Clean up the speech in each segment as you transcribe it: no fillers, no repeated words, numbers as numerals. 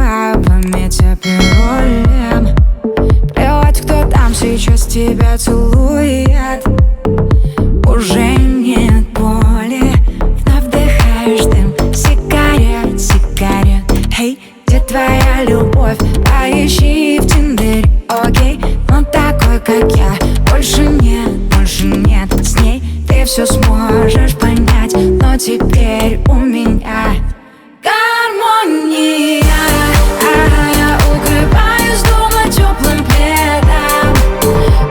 забываю память о пароле. Плевать, кто там сейчас тебя целует. Уже нет боли. Вновь вдыхаешь дым сигарет, сигарет. Эй, где твоя любовь? Поищи в Тиндере, окей. Но такой, как я, больше нет с ней. Ты все сможешь понять, но теперь у меня гармония. Я укрываюсь дома теплым пледом.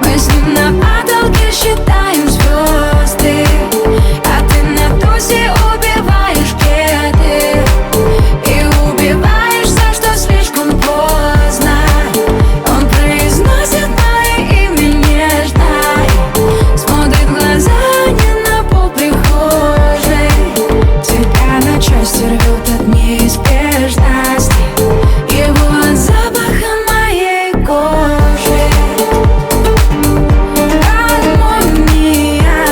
Мы с ним на потолке считаем звезды, а ты на тусе убиваешь кеды. И убиваешь за что слишком поздно. Он произносит мое имя нежно, смотрит в глаза не на пол прихожей. Тебя на части рвет от неизбежности, его от запаха моей кожи. Гармония.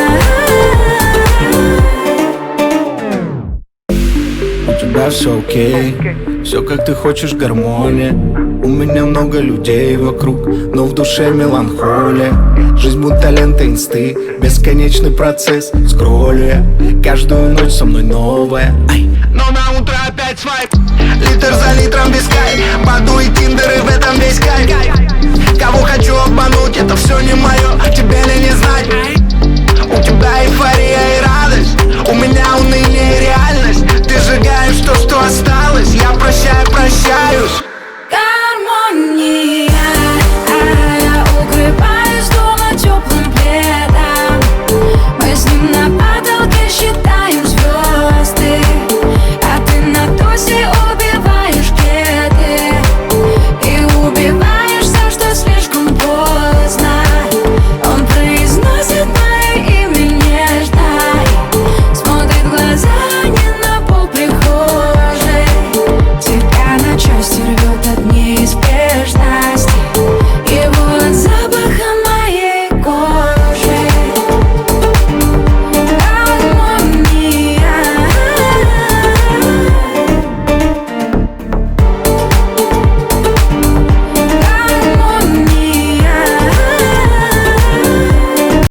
У тебя все окей, все как ты хочешь, гармония. У меня много людей вокруг, но в душе меланхолия. Жизнь будто лента инсты, бесконечный процесс. Скроллю я, каждую ночь со мной новая. Но на утро опять свайп, литр за литром без